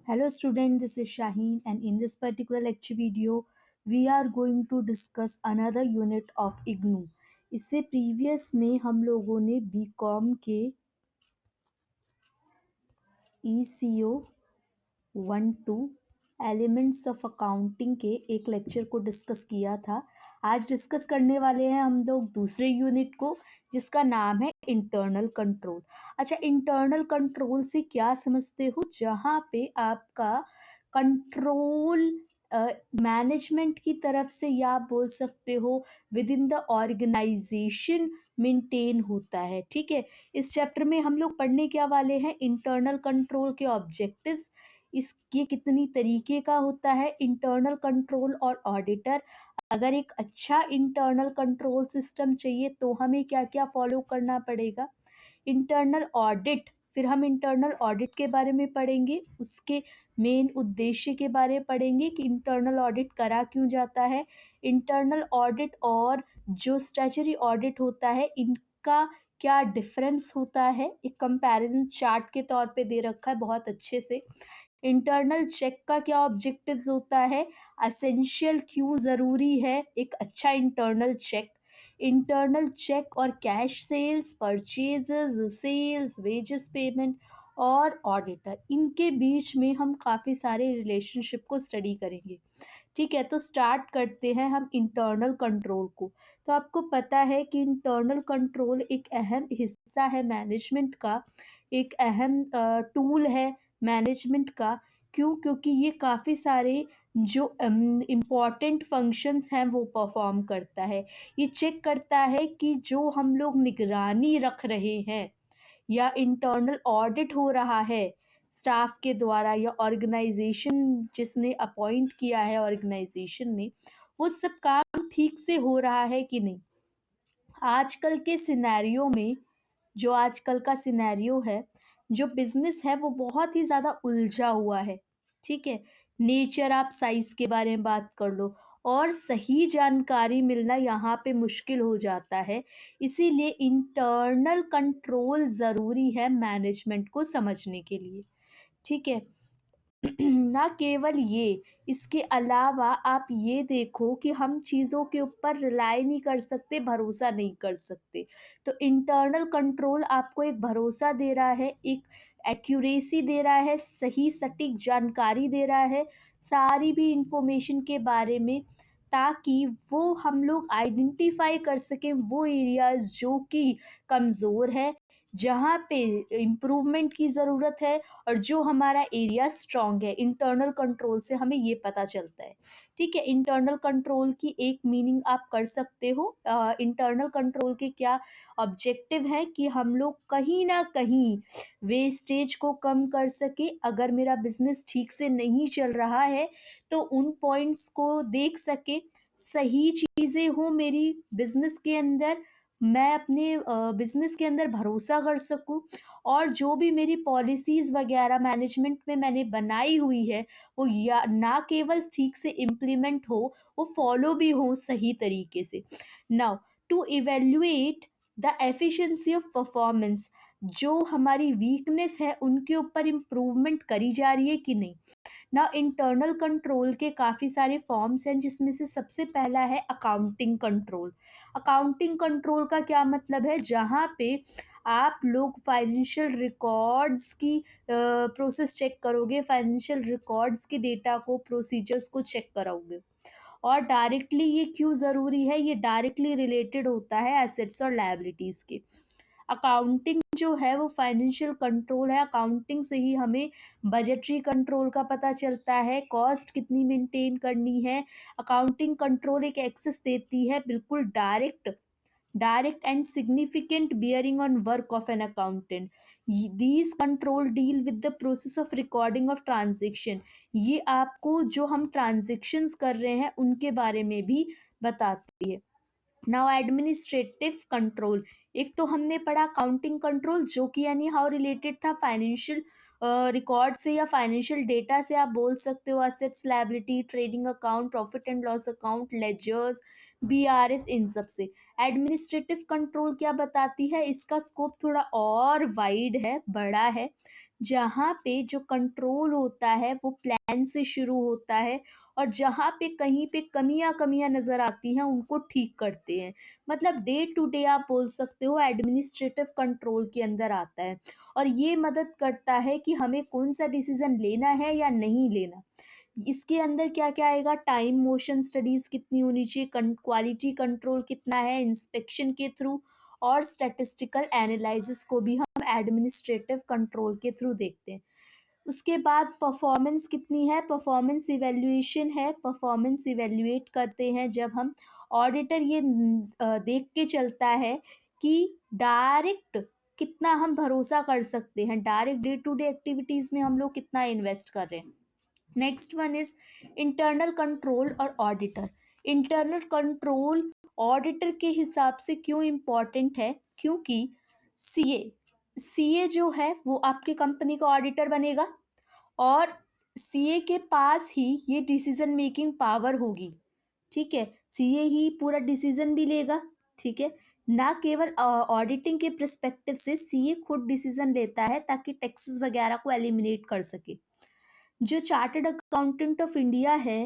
Hello student, this is Shaheen and in this particular lecture video we are going to discuss another unit of IGNU। इससे previous में हम लोगों ने BCom के ECO 1-2 elements of accounting के एक lecture को डिस्कस किया था। आज डिस्कस करने वाले हैं हम लोग दूसरे यूनिट को जिसका नाम है इंटरनल कंट्रोल। अच्छा, इंटरनल कंट्रोल से क्या समझते हो? जहाँ पे आपका कंट्रोल मैनेजमेंट की तरफ से या आप बोल सकते हो within the organisation maintain होता है। ठीक है, इस चैप्टर में हम लोग पढ़ने क्या वाले हैं? इंटरनल कंट्रोल के ऑब्जेक्टिव्स, ये कितनी तरीके का होता है इंटरनल कंट्रोल और ऑडिटर। अगर एक अच्छा इंटरनल कंट्रोल सिस्टम चाहिए तो हमें क्या क्या फॉलो करना पड़ेगा। इंटरनल ऑडिट, फिर हम इंटरनल ऑडिट के बारे में पढ़ेंगे, उसके मेन उद्देश्य के बारे में पढ़ेंगे कि इंटरनल ऑडिट करा क्यों जाता है। इंटरनल ऑडिट और जो स्टैच्यूटरी ऑडिट होता है इनका क्या डिफरेंस होता है, एक कंपैरिजन चार्ट के तौर पे दे रखा है बहुत अच्छे से। इंटरनल चेक का क्या ऑब्जेक्टिव्स होता है, असेंशियल क्यों ज़रूरी है एक अच्छा इंटरनल चेक। इंटरनल चेक और cash sales, purchases, sales, wages payment और ऑडिटर, इनके बीच में हम काफ़ी सारे रिलेशनशिप को स्टडी करेंगे। ठीक है, तो स्टार्ट करते हैं हम इंटरनल कंट्रोल को। तो आपको पता है कि इंटरनल कंट्रोल एक अहम हिस्सा है मैनेजमेंट का, एक अहम टूल है मैनेजमेंट का। क्यों? क्योंकि ये काफ़ी सारे जो इम्पॉर्टेंट फंक्शंस हैं वो परफॉर्म करता है। ये चेक करता है कि जो हम लोग निगरानी रख रहे हैं या इंटरनल ऑडिट हो रहा है स्टाफ के द्वारा या ऑर्गेनाइजेशन जिसने अपॉइंट किया है ऑर्गेनाइजेशन में, वो सब काम ठीक से हो रहा है कि नहीं। आजकल के सिनेरियो में, जो आजकल का सिनेरियो है, जो बिजनेस है वो बहुत ही ज़्यादा उलझा हुआ है। ठीक है, नेचर आप साइज के बारे में बात कर लो और सही जानकारी मिलना यहाँ पे मुश्किल हो जाता है। इसीलिए इंटरनल कंट्रोल ज़रूरी है मैनेजमेंट को समझने के लिए। ठीक है, ना केवल ये, इसके अलावा आप ये देखो कि हम चीज़ों के ऊपर रिलाई नहीं कर सकते, भरोसा नहीं कर सकते। तो इंटरनल कंट्रोल आपको एक भरोसा दे रहा है, एक एक्यूरेसी दे रहा है, सही सटीक जानकारी दे रहा है सारी भी इंफॉर्मेशन के बारे में, ताकि वो हम लोग आइडेंटिफाई कर सकें वो एरियाज जो कि कमज़ोर है, जहाँ पे इम्प्रूवमेंट की ज़रूरत है, और जो हमारा एरिया स्ट्रांग है। इंटरनल कंट्रोल से हमें ये पता चलता है। ठीक है, इंटरनल कंट्रोल की एक मीनिंग आप कर सकते हो। इंटरनल कंट्रोल के क्या ऑब्जेक्टिव है कि हम लोग कहीं ना कहीं वेस्टेज को कम कर सके। अगर मेरा बिजनेस ठीक से नहीं चल रहा है तो उन पॉइंट्स को देख सके, सही चीज़ें हो मेरी बिजनेस के अंदर, मैं अपने बिजनेस के अंदर भरोसा कर सकूं, और जो भी मेरी पॉलिसीज़ वगैरह मैनेजमेंट में मैंने बनाई हुई है वो या ना केवल ठीक से इम्प्लीमेंट हो, वो फॉलो भी हो सही तरीके से। Now, to evaluate the efficiency of performance, जो हमारी वीकनेस है उनके ऊपर इम्प्रूवमेंट करी जा रही है कि नहीं। ना, इंटरनल कंट्रोल के काफ़ी सारे फॉर्म्स हैं जिसमें से सबसे पहला है अकाउंटिंग कंट्रोल। अकाउंटिंग कंट्रोल का क्या मतलब है? जहाँ पे आप लोग फाइनेंशियल रिकॉर्ड्स की प्रोसेस चेक करोगे, फाइनेंशियल रिकॉर्ड्स के डेटा को, प्रोसीजर्स को चेक कराओगे। और डायरेक्टली ये क्यों ज़रूरी है? ये डायरेक्टली रिलेटेड होता है एसेट्स और लायबिलिटीज़ के। अकाउंटिंग जो है वो फाइनेंशियल कंट्रोल है। अकाउंटिंग से ही हमें बजटरी कंट्रोल का पता चलता है, कॉस्ट कितनी मेंटेन करनी है। अकाउंटिंग कंट्रोल एक एक्सेस देती है बिल्कुल direct and significant bearing on work of an accountant. These control deal with the process of recording of transaction. ये आपको जो हम ट्रांजेक्शन्स कर रहे हैं उनके बारे में भी बताती है। नाउ, एडमिनिस्ट्रेटिव कंट्रोल, एक तो हमने पढ़ा अकाउंटिंग कंट्रोल जो कि यानी हाउ रिलेटेड था फाइनेंशियल रिकॉर्ड से या फाइनेंशियल डेटा से। आप बोल सकते हो assets, liability, trading account, profit and loss account, ledgers, BRS, इन सब से। एडमिनिस्ट्रेटिव कंट्रोल क्या बताती है? इसका स्कोप थोड़ा और वाइड है, बड़ा है। जहाँ पे जो कंट्रोल होता है वो प्लान से शुरू होता है और जहाँ पे कहीं पे कमियां नज़र आती हैं उनको ठीक करते हैं। मतलब डे टू डे आप बोल सकते हो एडमिनिस्ट्रेटिव कंट्रोल के अंदर आता है और ये मदद करता है कि हमें कौन सा डिसीजन लेना है या नहीं लेना। इसके अंदर क्या क्या आएगा, टाइम मोशन स्टडीज कितनी होनी चाहिए, क्वालिटी कंट्रोल कितना है इंस्पेक्शन के थ्रू, और स्टैटिस्टिकल एनालिसिस को भी हम एडमिनिस्ट्रेटिव कंट्रोल के थ्रू देखते हैं। उसके बाद परफॉर्मेंस कितनी है, परफॉर्मेंस इवेल्युएशन है, परफॉर्मेंस इवेल्युएट करते हैं जब हम ऑडिटर ये देख के चलता है कि डायरेक्ट कितना हम भरोसा कर सकते हैं, direct day to day activities में हम लोग कितना इन्वेस्ट कर रहे हैं। Next one is internal control और ऑडिटर। इंटरनल कंट्रोल ऑडिटर के हिसाब से क्यों इम्पॉर्टेंट है, क्योंकि सीए सीए जो है वो आपके कंपनी का ऑडिटर बनेगा और सीए के पास ही ये डिसीजन मेकिंग पावर होगी। ठीक है, सीए ही पूरा डिसीजन भी लेगा। ठीक है, ना केवल ऑडिटिंग के परस्पेक्टिव से सीए खुद डिसीजन लेता है ताकि टैक्सेस वगैरह को एलिमिनेट कर सके। जो चार्टर्ड अकाउंटेंट ऑफ इंडिया है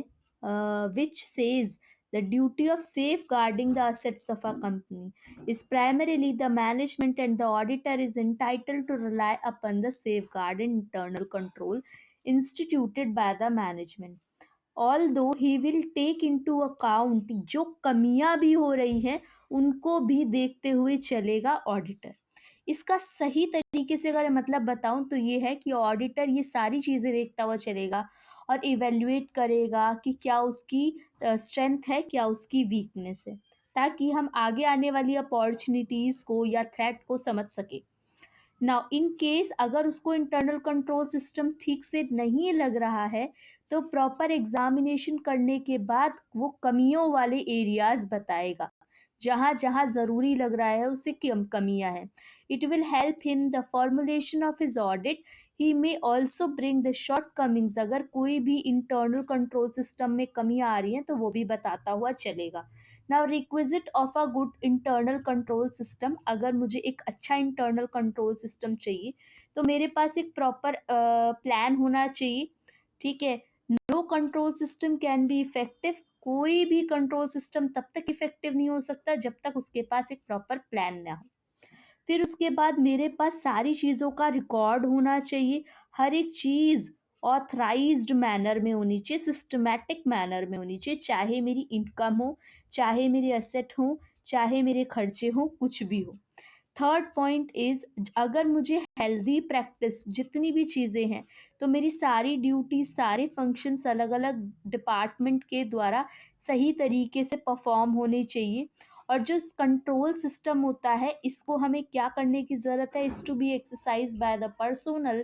which says the duty of safeguarding the assets of a company is primarily the management and the auditor is entitled to rely upon the safeguard and internal control instituted by the management although he will take into account जो कमियां भी हो रही हैं उनको भी देखते हुए चलेगा ऑडिटर। इसका सही तरीके से अगर मतलब बताऊं तो ये है कि ऑडिटर ये सारी चीज़ें देखता हुआ चलेगा और इवेल्युएट करेगा कि क्या उसकी स्ट्रेंथ है, क्या उसकी वीकनेस है, ताकि हम आगे आने वाली अपॉर्चुनिटीज़ को या थ्रेट को समझ सके। नाउ इन केस अगर उसको इंटरनल कंट्रोल सिस्टम ठीक से नहीं लग रहा है तो प्रॉपर एग्जामिनेशन करने के बाद वो कमियों वाले एरियाज बताएगा, जहाँ जहाँ ज़रूरी लग रहा है उससे कमियाँ हैं। It will help him the formulation of his audit. He may also bring the shortcomings, अगर कोई भी इंटरनल कंट्रोल सिस्टम में कमियाँ आ रही हैं तो वो भी बताता हुआ चलेगा। Now requisite of a good internal control system, अगर मुझे एक अच्छा इंटरनल कंट्रोल सिस्टम चाहिए तो मेरे पास एक प्रॉपर प्लान होना चाहिए। ठीक है, no control system can be effective, कोई भी कंट्रोल सिस्टम तब तक इफेक्टिव नहीं हो सकता जब तक उसके पास एक प्रॉपर प्लान ना हो। फिर उसके बाद मेरे पास सारी चीज़ों का रिकॉर्ड होना चाहिए, हर एक चीज़ ऑथराइज्ड मैनर में होनी चाहिए, सिस्टमैटिक मैनर में होनी चाहिए, चाहे मेरी इनकम हो, चाहे मेरे एसेट हो, चाहे मेरे खर्चे हो, कुछ भी हो। थर्ड पॉइंट इज अगर मुझे हेल्दी प्रैक्टिस जितनी भी चीज़ें हैं तो मेरी सारी ड्यूटीज सारे फंक्शंस अलग अलग डिपार्टमेंट के द्वारा सही तरीके से परफॉर्म होने चाहिए। और जो कंट्रोल सिस्टम होता है इसको हमें क्या करने की ज़रूरत है, is to be exercise by the personal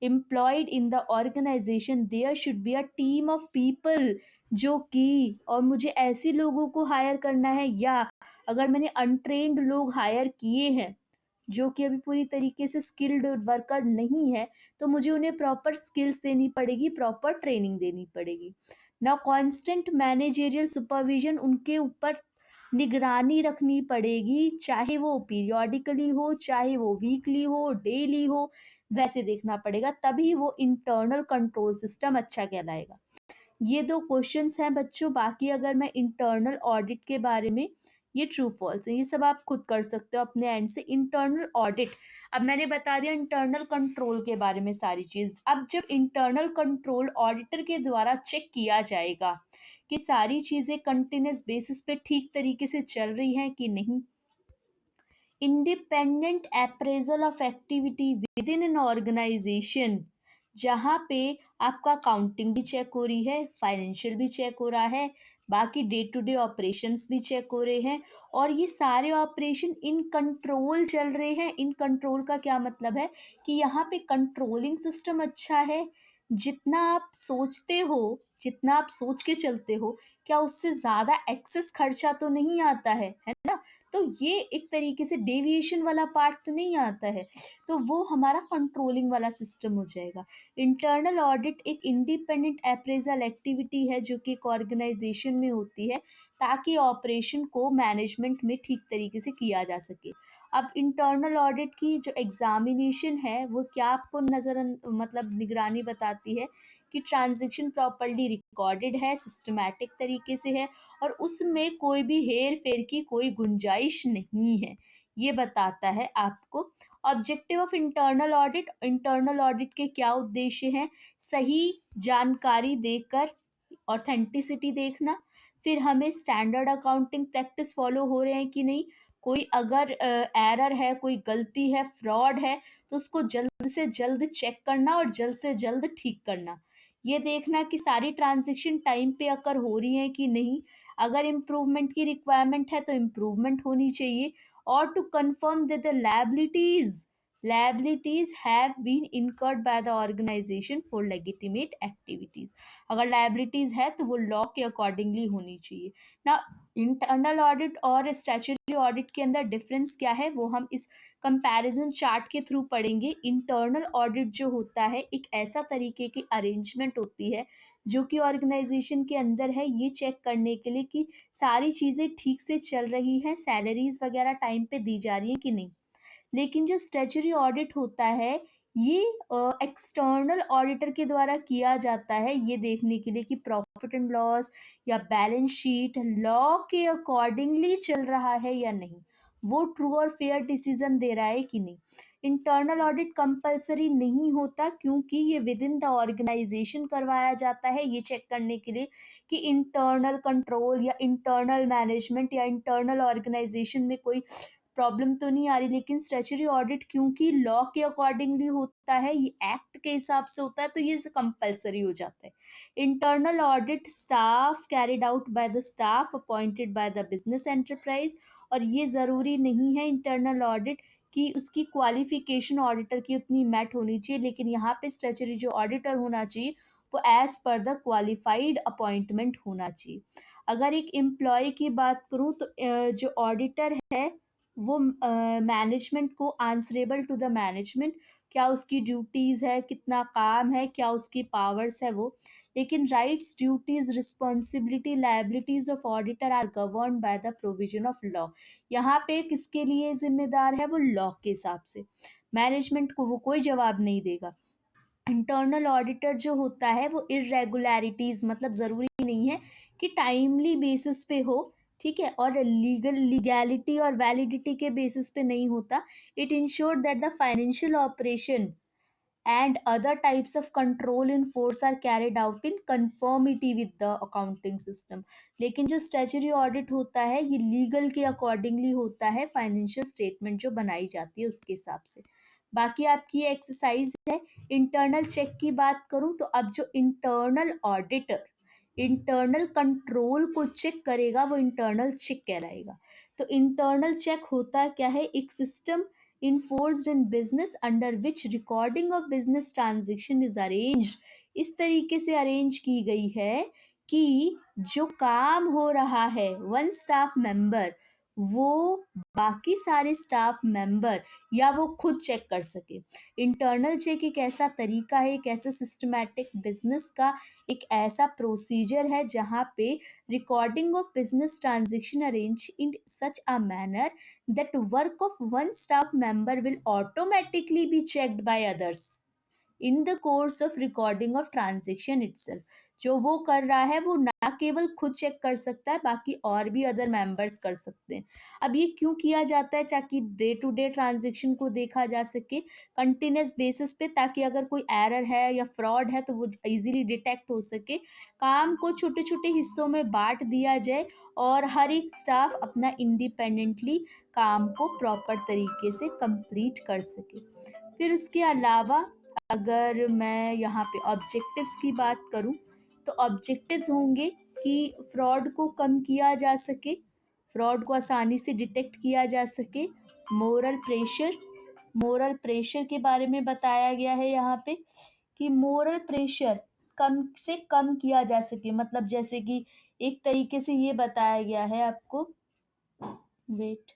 employed in the organization. There should be a team of people जो कि, और मुझे ऐसे लोगों को हायर करना है या अगर मैंने अनट्रेन्ड लोग हायर किए हैं जो कि अभी पूरी तरीके से स्किल्ड वर्कर नहीं है तो मुझे उन्हें प्रॉपर स्किल्स देनी पड़ेगी, प्रॉपर ट्रेनिंग देनी पड़ेगी। ना कांस्टेंट मैनेजरियल सुपरविजन, उनके ऊपर निगरानी रखनी पड़ेगी, चाहे वो पीरियोडिकली हो, चाहे वो वीकली हो, डेली हो, वैसे देखना पड़ेगा, तभी वो इंटरनल कंट्रोल सिस्टम अच्छा कहलाएगा। ये दो क्वेश्चंस हैं बच्चों, बाकी अगर मैं इंटरनल ऑडिट के बारे में, ये ट्रू फॉल्स है, ये सब आप खुद कर सकते हो अपने एंड से। इंटरनल ऑडिट, अब मैंने बता दिया इंटरनल कंट्रोल के बारे में सारी चीज़। अब जब इंटरनल कंट्रोल ऑडिटर के द्वारा चेक किया जाएगा कि सारी चीज़ें कंटिन्यूस बेसिस पे ठीक तरीके से चल रही हैं कि नहीं, independent appraisal of activity within an organization, जहाँ पे आपका अकाउंटिंग भी चेक हो रही है, फाइनेंशियल भी चेक हो रहा है, बाकी डे टू डे ऑपरेशंस भी चेक हो रहे हैं और ये सारे ऑपरेशन इन कंट्रोल चल रहे हैं। इन कंट्रोल का क्या मतलब है कि यहाँ पे कंट्रोलिंग सिस्टम अच्छा है, जितना आप सोचते हो जितना आप सोच के चलते हो, क्या उससे ज़्यादा एक्सेस खर्चा तो नहीं आता है ना? तो ये एक तरीके से डेविएशन वाला पार्ट तो नहीं आता है, तो वो हमारा कंट्रोलिंग वाला सिस्टम हो जाएगा। इंटरनल ऑडिट एक इंडिपेंडेंट अप्रेजल एक्टिविटी है जो कि एक ऑर्गेनाइजेशन में होती है, ताकि ऑपरेशन को मैनेजमेंट में ठीक तरीके से किया जा सके। अब इंटरनल ऑडिट की जो एग्जामिनेशन है वो क्या आपको मतलब निगरानी बताती है कि ट्रांजैक्शन प्रॉपर्ली रिकॉर्डेड है, सिस्टमैटिक तरीके से है और उसमें कोई भी हेर फेर की कोई गुंजाइश नहीं है, ये बताता है आपको। ऑब्जेक्टिव ऑफ इंटरनल ऑडिट के क्या उद्देश्य हैं? सही जानकारी देकर ऑथेंटिसिटी देखना, फिर हमें स्टैंडर्ड अकाउंटिंग प्रैक्टिस फॉलो हो रहे हैं कि नहीं, कोई अगर एरर है, कोई गलती है, फ्रॉड है, तो उसको जल्द से जल्द चेक करना और जल्द से जल्द ठीक करना। ये देखना कि सारी ट्रांजैक्शन टाइम पे अकर हो रही हैं कि नहीं, अगर इम्प्रूवमेंट की रिक्वायरमेंट है तो इम्प्रूवमेंट होनी चाहिए। और to confirm that the liabilities have been incurred by the organization for legitimate activities। अगर liabilities है तो वो लॉ के अकॉर्डिंगली होनी चाहिए ना। इंटरनल ऑडिट और स्टैट्यूटरी ऑडिट के अंदर डिफरेंस क्या है वो हम इस कंपैरिजन चार्ट के थ्रू पढ़ेंगे। इंटरनल ऑडिट जो होता है एक ऐसा तरीके की अरेंजमेंट होती है जो कि ऑर्गेनाइजेशन के अंदर है, ये चेक करने के लिए कि सारी चीज़ें ठीक से चल रही है, सैलरीज वगैरह टाइम पे दी जा रही हैं कि नहीं। लेकिन जो स्टैट्यूटरी ऑडिट होता है ये एक्सटर्नल ऑडिटर के द्वारा किया जाता है, ये देखने के लिए कि प्रॉफिट एंड लॉस या बैलेंस शीट लॉ के अकॉर्डिंगली चल रहा है या नहीं, वो ट्रू और फेयर डिसीजन दे रहा है कि नहीं। इंटरनल ऑडिट कंपलसरी नहीं होता क्योंकि ये विद इन द ऑर्गेनाइजेशन करवाया जाता है, ये चेक करने के लिए कि इंटरनल कंट्रोल या इंटरनल मैनेजमेंट या इंटरनल ऑर्गेनाइजेशन में कोई प्रॉब्लम तो नहीं आ रही। लेकिन स्टैट्यूटरी ऑडिट क्योंकि लॉ के अकॉर्डिंगली होता है, ये एक्ट के हिसाब से होता है, तो ये कंपलसरी हो जाता है। Internal audit staff carried out by the staff appointed by the business enterprise, और ये ज़रूरी नहीं है इंटरनल ऑडिट कि उसकी क्वालिफिकेशन ऑडिटर की उतनी मैट होनी चाहिए, लेकिन यहाँ पे स्टैट्यूटरी जो ऑडिटर होना चाहिए वो as per the qualified appointment होना चाहिए। अगर एक एम्प्लॉय की बात करूँ तो जो ऑडिटर है वो मैनेजमेंट को आंसरेबल टू द मैनेजमेंट, क्या उसकी ड्यूटीज़ है, कितना काम है, क्या उसकी पावर्स है वो। लेकिन rights, duties, responsibility, liabilities of auditor are govern by the provision of law. यहाँ पे किसके लिए जिम्मेदार है, वो लॉ के हिसाब से। मैनेजमेंट को वो कोई जवाब नहीं देगा। इंटरनल ऑडिटर जो होता है वो इरेगुलरिटीज़, मतलब ज़रूरी नहीं है कि टाइमली बेसिस पे हो, ठीक है, और लीगैलिटी और वैलिडिटी के बेसिस पे नहीं होता। It ensure that the financial operation and other types of control in force are carried out in conformity with the accounting system। लेकिन जो स्टैट्यूटरी ऑडिट होता है ये लीगल के अकॉर्डिंगली होता है, फाइनेंशियल स्टेटमेंट जो बनाई जाती है उसके हिसाब से। बाकी आपकी ये एक्सरसाइज है। इंटरनल चेक की बात करूं तो अब जो इंटरनल ऑडिटर इंटरनल कंट्रोल को चेक करेगा वो इंटरनल चेक कहलाएगा। तो इंटरनल चेक होता क्या है, एक system enforced in business under which recording of business transaction is arranged। इस तरीके से अरेंज की गई है कि जो काम हो रहा है वन स्टाफ मेंबर वो बाकी सारे स्टाफ मेंबर या वो खुद चेक कर सके। इंटरनल चेक एक ऐसा तरीका है, एक ऐसा सिस्टमैटिक बिजनेस का एक ऐसा प्रोसीजर है जहाँ पे recording of business transaction arranged in such a manner that work of one staff member will automatically be checked by others in the course of recording of transaction itself। जो वो कर रहा है वो ना केवल खुद चेक कर सकता है, बाकी और भी अदर मेंबर्स कर सकते हैं। अब ये क्यों किया जाता है, ताकि डे टू डे ट्रांजेक्शन को देखा जा सके कंटिन्यूस बेसिस पे, ताकि अगर कोई एरर है या फ्रॉड है तो वो इजीली डिटेक्ट हो सके। काम को छोटे छोटे हिस्सों में बांट दिया जाए और हर एक स्टाफ अपना इंडिपेंडेंटली काम को प्रॉपर तरीके से कंप्लीट कर सके। फिर उसके अलावा अगर मैं यहाँ पे ऑब्जेक्टिव्स की बात करूँ तो ऑब्जेक्टिव्स होंगे कि फ्रॉड को कम किया जा सके, फ्रॉड को आसानी से डिटेक्ट किया जा सके। मोरल प्रेशर के बारे में बताया गया है यहाँ पे कि मोरल प्रेशर कम से कम किया जा सके। मतलब जैसे कि एक तरीके से ये बताया गया है आपको, वेट,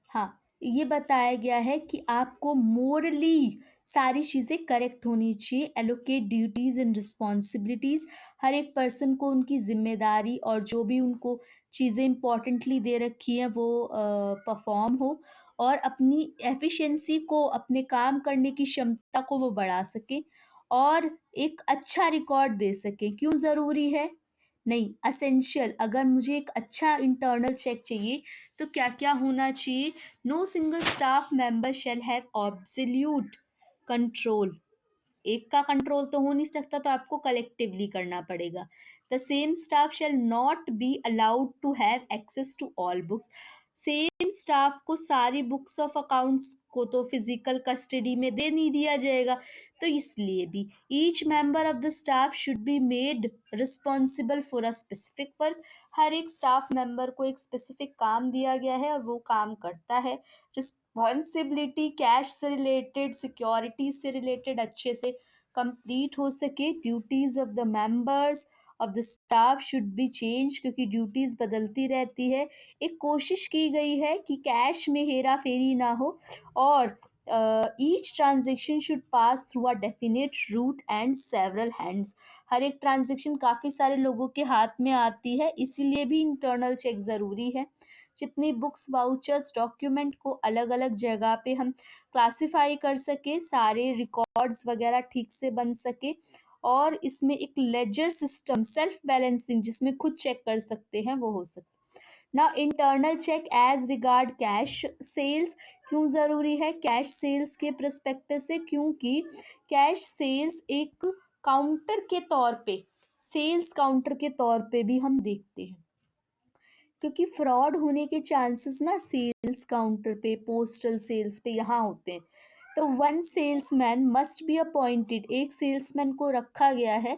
हाँ, ये बताया गया है कि आपको मोरली सारी चीज़ें करेक्ट होनी चाहिए। एलोकेट ड्यूटीज एंड रिस्पॉन्सिबिलिटीज, हर एक पर्सन को उनकी जिम्मेदारी और जो भी उनको चीज़ें इम्पोर्टेंटली दे रखी हैं वो परफॉर्म हो, और अपनी एफिशिएंसी को, अपने काम करने की क्षमता को वो बढ़ा सके और एक अच्छा रिकॉर्ड दे सके। क्यों ज़रूरी है? नहीं, असेंशियल। अगर मुझे एक अच्छा इंटरनल चेक चाहिए तो क्या क्या होना चाहिए? No single staff member shall have absolute control. एक का कंट्रोल तो हो नहीं सकता, तो आपको कलेक्टिवली करना पड़ेगा। The same staff shall not be allowed to have access to all books. Same staff को सारी बुक्स ऑफ अकाउंट्स को तो फिजिकल कस्टडी में दे नहीं दिया जाएगा, तो इसलिए भी each member of the staff should be made responsible for a specific work. हर एक स्टाफ मेंबर को एक स्पेसिफिक काम दिया गया है और वो काम करता है। रिस्पॉन्सिबिलिटी कैश से रिलेटेड, सिक्योरिटी से रिलेटेड अच्छे से कंप्लीट हो सके। Duties of the members of the staff should B change, क्योंकि ड्यूटीज बदलती रहती है। एक कोशिश की गई है कि कैश में हेरा फेरी ना हो, और each transaction should pass through a definite route and several hands. हर एक ट्रांजेक्शन काफ़ी सारे लोगों के हाथ में आती है, इसीलिए भी इंटरनल चेक ज़रूरी है। जितनी बुक्स, वाउचर्स, डॉक्यूमेंट को अलग अलग जगह पे हम क्लासिफाई कर सके, सारे रिकॉर्ड्स वगैरह ठीक से बन सके, और इसमें एक लेजर सिस्टम, सेल्फ बैलेंसिंग, जिसमें खुद चेक कर सकते हैं, वो हो सके। ना internal check as regard cash sales. क्यों ज़रूरी है कैश सेल्स के प्रस्पेक्टिव से? क्योंकि कैश सेल्स एक काउंटर के तौर पे, सेल्स काउंटर के तौर पे भी हम देखते हैं, क्योंकि फ्रॉड होने के चांसेस ना सेल्स काउंटर पे, पोस्टल सेल्स पे यहाँ होते हैं। तो one salesman must be appointed, एक सेल्समैन को रखा गया है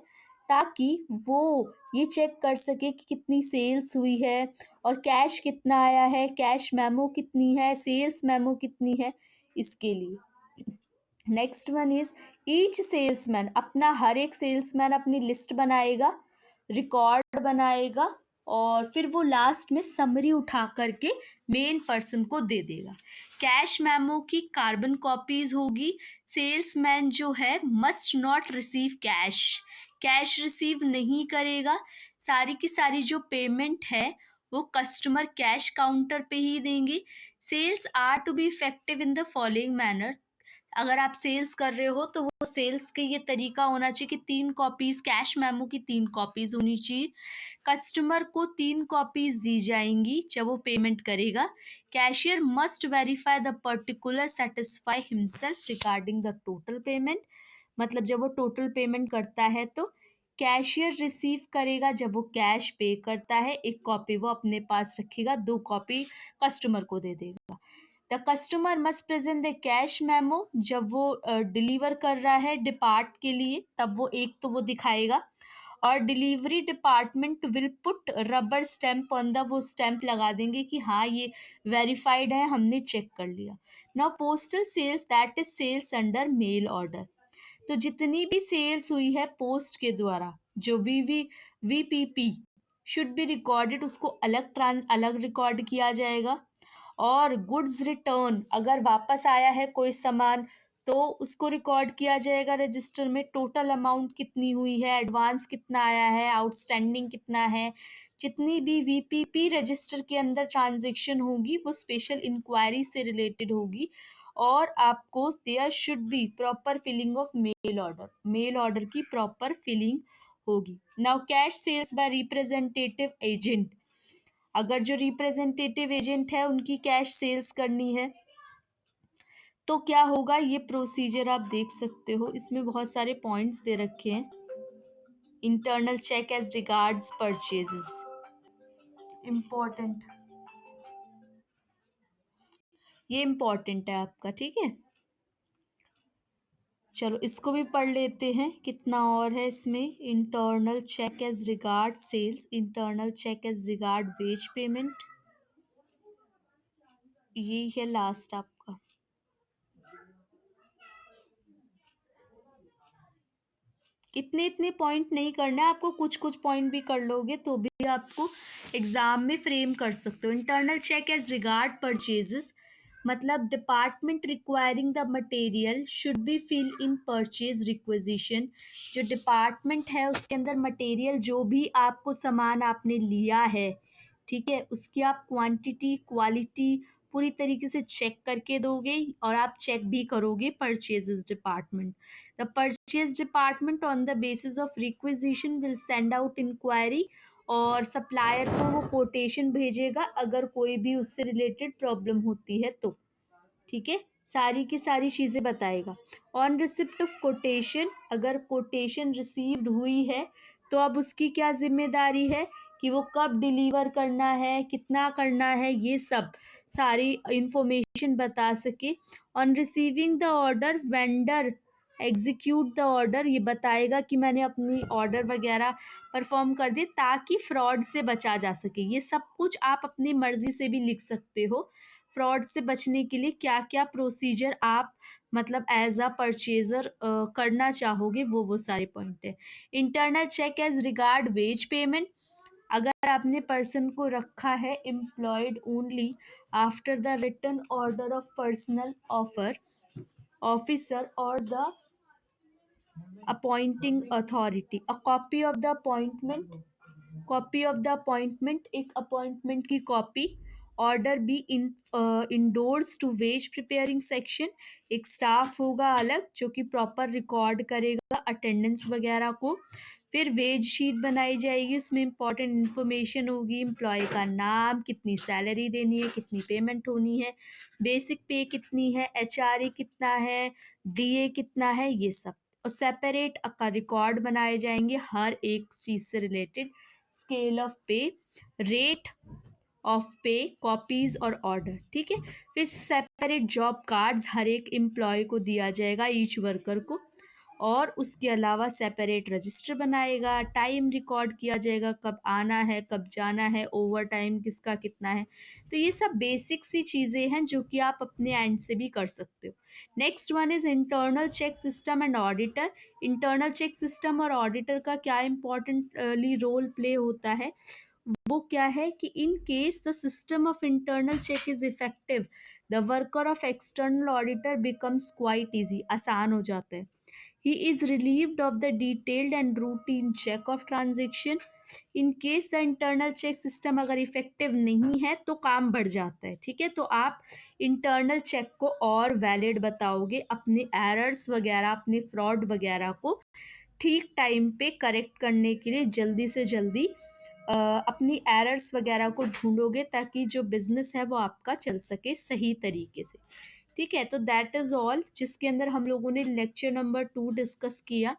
ताकि वो ये चेक कर सके कि कितनी सेल्स हुई है और कैश कितना आया है, कैश मेमो कितनी है, सेल्स मेमो कितनी है, इसके लिए। Next one is each salesman, अपना हर एक सेल्समैन अपनी लिस्ट बनाएगा, रिकॉर्ड बनाएगा, और फिर वो लास्ट में समरी उठा करके मेन पर्सन को दे देगा। कैश मेमो की कार्बन कॉपीज होगी। सेल्समैन जो है must not receive cash, cash receive नहीं करेगा। सारी की सारी जो पेमेंट है वो कस्टमर कैश काउंटर पे ही देंगे। Sales are to be effective in the following manner. अगर आप सेल्स कर रहे हो तो वो सेल्स के ये तरीका होना चाहिए कि 3 कॉपीज, कैश मेमो की 3 कॉपीज होनी चाहिए। कस्टमर को 3 कॉपीज दी जाएंगी जब वो पेमेंट करेगा। Cashier must verify the particular satisfy himself regarding the total payment. मतलब जब वो टोटल पेमेंट करता है तो कैशियर रिसीव करेगा, जब वो कैश पे करता है 1 कॉपी वो अपने पास रखेगा, 2 कॉपी कस्टमर को दे देगा। The customer must present the cash memo, जब वो डिलीवर कर रहा है डिपार्ट के लिए तब वो एक तो वो दिखाएगा, और delivery department will put rubber stamp on the, वो स्टैम्प लगा देंगे कि हाँ ये वेरीफाइड है, हमने चेक कर लिया। Now postal sales, that is sales under mail order. तो जितनी भी सेल्स हुई है पोस्ट के द्वारा, जो वीपीपी शुड बी रिकॉर्डेड, उसको अलग रिकॉर्ड किया जाएगा। और गुड्स रिटर्न, अगर वापस आया है कोई सामान तो उसको रिकॉर्ड किया जाएगा रजिस्टर में। टोटल अमाउंट कितनी हुई है, एडवांस कितना आया है, आउटस्टैंडिंग कितना है, जितनी भी वीपीपी रजिस्टर के अंदर ट्रांजेक्शन होगी वो स्पेशल इंक्वायरी से रिलेटेड होगी। और आपको there should be proper filing of mail order, mail order की प्रॉपर फिलिंग होगी। Now cash sales by representative agent, अगर जो रिप्रेजेंटेटिव एजेंट है उनकी कैश सेल्स करनी है तो क्या होगा, ये प्रोसीजर आप देख सकते हो, इसमें बहुत सारे पॉइंट्स दे रखे हैं। Internal check as regards purchases, important, ये इम्पोर्टेंट है आपका, ठीक है। चलो इसको भी पढ़ लेते हैं, कितना और है इसमें। Internal check as regard sales, internal check as regard wage payment, यही है लास्ट आपका। इतने इतने पॉइंट नहीं करना है आपको, कुछ कुछ पॉइंट भी कर लोगे तो भी आपको एग्जाम में फ्रेम कर सकते हो। Internal check as regard purchases, मतलब department requiring the material should be fill in purchase requisition. जो डिपार्टमेंट है उसके अंदर मटेरियल, जो भी आपको सामान आपने लिया है, ठीक है, उसकी आप क्वांटिटी क्वालिटी पूरी तरीके से चेक करके दोगे और आप चेक भी करोगे purchases department. The purchase department on the basis of requisition will send out inquiry, और सप्लायर को वो कोटेशन भेजेगा अगर कोई भी उससे रिलेटेड प्रॉब्लम होती है तो, ठीक है, सारी की सारी चीज़ें बताएगा। ऑन रिसिप्ट ऑफ कोटेशन, अगर कोटेशन रिसीव्ड हुई है तो अब उसकी क्या जिम्मेदारी है कि वो कब डिलीवर करना है, कितना करना है, ये सब सारी इंफॉर्मेशन बता सके। On receiving the order vendor execute the order, ये बताएगा कि मैंने अपनी ऑर्डर वगैरह परफॉर्म कर दी ताकि फ्रॉड से बचा जा सके। ये सब कुछ आप अपनी मर्जी से भी लिख सकते हो, फ्रॉड से बचने के लिए क्या क्या प्रोसीजर आप मतलब एज अ परचेजर करना चाहोगे, वो सारे पॉइंट है। Internal check as regard wage payment, अगर आपने पर्सन को रखा है employed only after the written order of personal offer officer और the appointing authority, a copy of the appointment, copy of the appointment, एक अपॉइंटमेंट की copy, order be endorse to wage preparing section, एक staff होगा अलग जो कि proper record करेगा attendance वगैरह को। फिर वेज शीट बनाई जाएगी, उसमें इंपॉर्टेंट इन्फॉर्मेशन होगी, एम्प्लॉय का नाम, कितनी सैलरी देनी है, कितनी पेमेंट होनी है, बेसिक पे कितनी है, एचआरए कितना है, डीए कितना है, ये सब। और सेपरेट का रिकॉर्ड बनाए जाएंगे हर एक चीज़ से रिलेटेड, स्केल ऑफ पे, रेट ऑफ पे, कॉपीज और ऑर्डर, ठीक है। फिर सेपरेट जॉब कार्ड्स हर एक एम्प्लॉय को दिया जाएगा, ईच वर्कर को, और उसके अलावा सेपरेट रजिस्टर बनाएगा, टाइम रिकॉर्ड किया जाएगा, कब आना है कब जाना है, ओवर टाइम किसका कितना है। तो ये सब बेसिक सी चीज़ें हैं जो कि आप अपने एंड से भी कर सकते हो। Next one is internal check system and auditor. Internal check system और ऑडिटर का क्या इंपॉर्टेंटली रोल प्ले होता है, वो क्या है कि in case the system of internal check is effective, the worker of external auditor becomes quite easy, आसान हो जाता है। He is relieved of the detailed and routine check of transaction. In case the internal check system अगर effective नहीं है तो काम बढ़ जाता है, ठीक है। तो आप इंटरनल चेक को और वैलिड बताओगे, अपने एरर्स वगैरह अपने फ्रॉड वगैरह को ठीक टाइम पे करेक्ट करने के लिए जल्दी से जल्दी अपनी एरर्स वगैरह को ढूंढोगे ताकि जो बिजनेस है वो आपका चल सके सही तरीके से, ठीक है। तो दैट इज़ ऑल, जिसके अंदर हम लोगों ने लेक्चर नंबर 2 डिस्कस किया,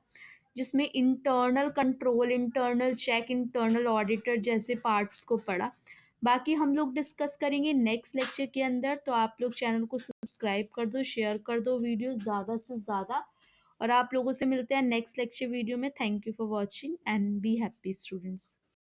जिसमें internal control, internal check, internal auditor जैसे पार्ट्स को पढ़ा। बाकी हम लोग डिस्कस करेंगे नेक्स्ट लेक्चर के अंदर, तो आप लोग चैनल को सब्सक्राइब कर दो, शेयर कर दो वीडियो ज़्यादा से ज़्यादा, और आप लोगों से मिलते हैं नेक्स्ट लेक्चर वीडियो में। Thank you for watching and be happy students.